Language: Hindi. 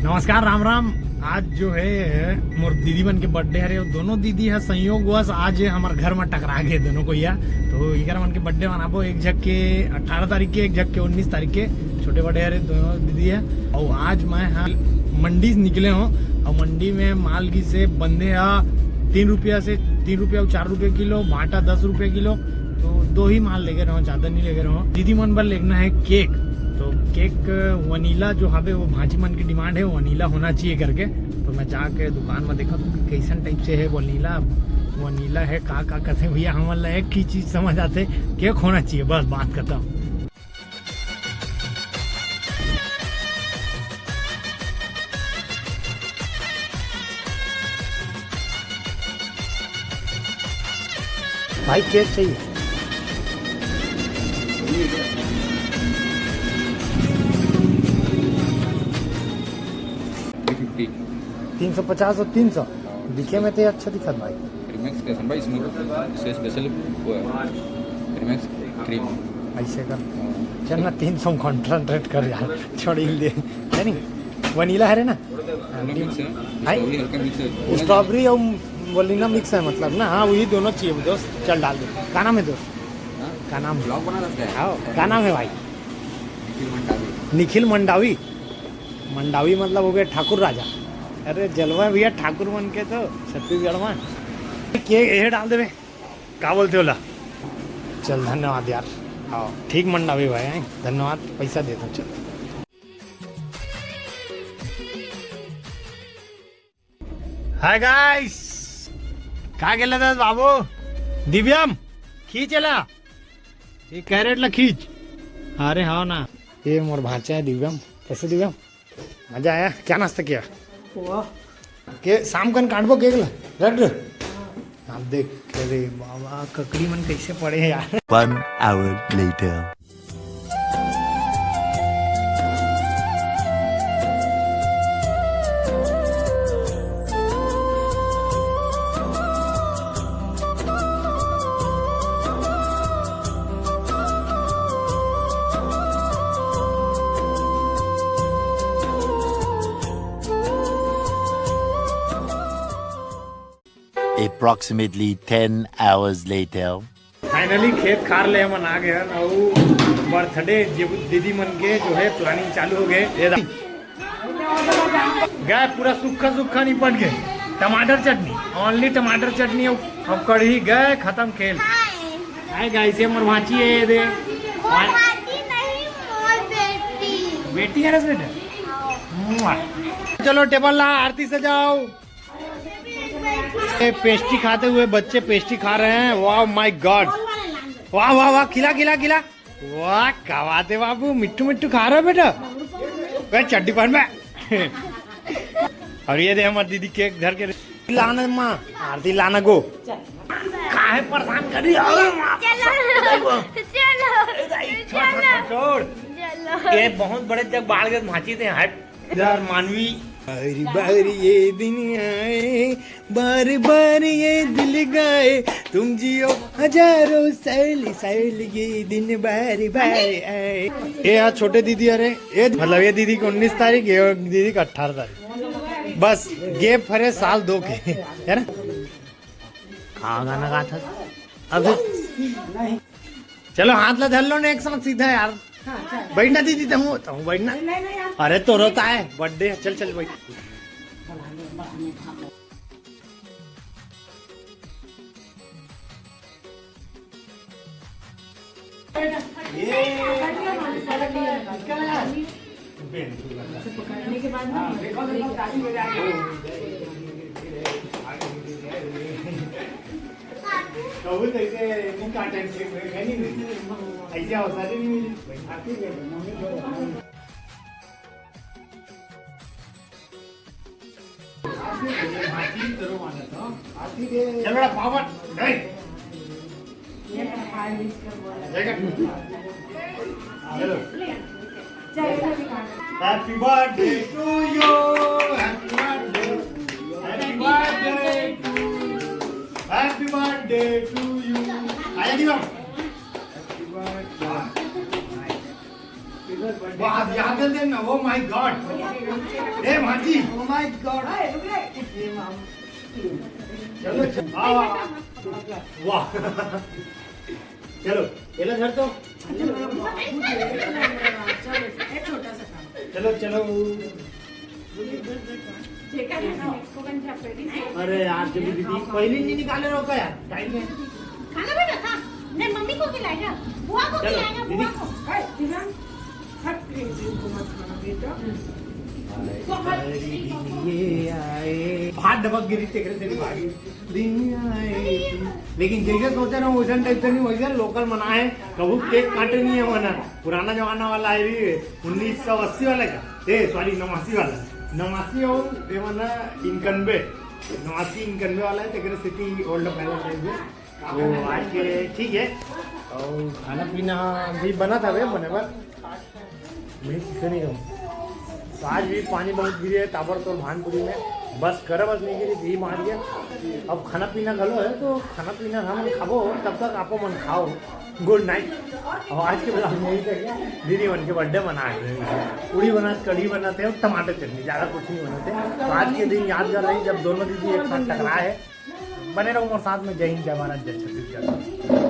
नमस्कार, राम राम। आज जो है मोर दीदी बन के बर्थडे है। दोनों दीदी है संयोग वश आज हमारे घर में टकरा गए दोनों को या तो इधर मन के बर्थडे मनाबो। एक झक के 18 तारीख के, एक झक के 19 तारीख के। छोटे बड़े हरे दोनों दीदी है। और आज मैं मंडी से निकले हूँ और मंडी में माल की से बंदे 3 रुपया से 3 रुपया और 4 रुपये किलो, भाटा 10 रुपये किलो। तो 2 ही माल लेके रहो, ज्यादा नहीं लेके रहो। दीदी मन पर लेना है केक। तो केक वनीला जो है वो भांजी मन की डिमांड है, वनीला होना चाहिए करके। तो मैं जाके दुकान में देखा तो कैसन टाइप से है वनीला है का कहते भैया हमारा एक ही चीज समझ आते, केक होना चाहिए, बस बात करता हूँ। भाई केक चाहिए। 350 और 300 दिखे में तो अच्छा दिखा भाई। रिमैक्स का भाई इसमें स्पेशल रिमैक्स क्रीम ऐसे कर चल ना 300 कॉन्ट्रेक्ट कर यार, छोड़ ही दे। नहीं वनीला है ना, स्ट्रॉबेरी और वनीला मिक्स है मतलब ना। हाँ वही दोनों चाहिए दोस्त। चल डाल दे। क्या नाम है दोस्त? क्या नाम क्या नाम है भाई? निखिल मंडावी। मंडावी मतलब हो गया ठाकुर राजा। अरे जलवा भैया ठाकुर बन के तो छत्तीसगढ़ में केक ये डाल दे। क्या बोलते होला? चल धन्यवाद यार। हाँ ठीक मंडावी भाई, धन्यवाद, पैसा दे दो। चल हाय गाइस, क्या केलं तर बाबू? दिव्यम खींचला ये कैरेट ला खींच। अरे हाँ ना, ये मोर भाचा है दिव्यम। कैसे दिव्यम, मजा आया? क्या नाश्ता किया? के शाम कन काटबो केक ला रट। आप देख रे बाबा ककड़ी मन कैसे पड़े हैं यार। 1 hour later. Approximately 10 hours later. Finally खेत खार ले मन आ गए और बर्थडे दीदी मन के जो है प्लानिंग चालू हो गए। गए पूरा सूखा निपट गए। टमाटर चटनी, ओनली टमाटर चटनी और कढ़ी गए खत्म खेल। आए गाइस ये मरवाची है ये दे। बेटी है ना बेटा। चलो टेबल ला, आरती सजाओ। पेस्ट्री खाते हुए बच्चे पेस्ट्री खा रहे हैं। वाह माय गॉड, वाह वाह वाह, खिला खिला खिला। वाह क्या बात है बाबू, मिट्टू मिट्टू खा रहे हो बेटा। चड्डी पहन में। और ये दे हमारी दीदी केक घर के लाना माँ, आरती लाना गो। काहे परेशान कर रही छोड़। ये बहुत बड़े जब बाढ़ गए भांची थे हट यार मानवी। बारी बारी ये दिन आए, बारी बारी ये दिल गाए, तुम जियो हजारों साल ये दिन बारी बारी आए। ये यार छोटे दीदी, अरे ये मतलब ये दीदी को 19 तारीख, ये दीदी को 18 तारीख। बस गेप फरे साल 2 के है ना। कहाँ गाना गा था अब? चलो हाथ ला धर लो ना एक साथ सीधा यार। बैठना दीदी, तुम बैठना। अरे तो रोता है बर्थडे। चल चल बैठ। ऐसे अवसर नहीं मिली। चलो power happy birthday to you, happy birthday to you. आया दिवा याद देना। Oh my God. ए माजी Oh my God. चलो वाह चलो ये धर तो छोटा सा काम चलो चलो अरे यार जब दीदी पहले नहीं निकाले रहो क्या यार टाइम में खाना बेटा खा नहीं मम्मी को खिलाएगा बुआ को चलो, खिलाएगा दीदी। बुआ को ये आए भात डबक गिरी तेरे तेरी भाई दिन आए लेकिन जैसे सोचे ना वैसा टाइप से नहीं वैसा लोकल मना है कबू केक काटे नहीं है मना पुराना जमाना वाला है 1980 वाला का सॉरी 89 वाला 89 और ये मना 91 89 वाला है तेरे सिटी ओल्ड पैलेस है तो आज के ठीक है और खाना पीना भी बना था वे बने पर मैं किसे नहीं रहूँ तो आज भी पानी बहुत गिरी है ताबड़तोड़ भानपुरी में बस कर बस नहीं गिरी घी मार गया अब खाना पीना गलो है तो खाना पीना हम खाबो तब तक आपो मन खाओ गुड नाइट और आज के ब्लॉग में यही तक दीदी मन के बर्थडे मनाए पूड़ी बनाते कढ़ी बनाते हैं और टमाटर चटनी ज़्यादा कुछ नहीं बनाते तो आज के दिन यादगार रही जब दोनों दीदी एक साथ टकराए है बने रहो और साथ में जय हिंद जय भारत जय छत्तीसगढ़।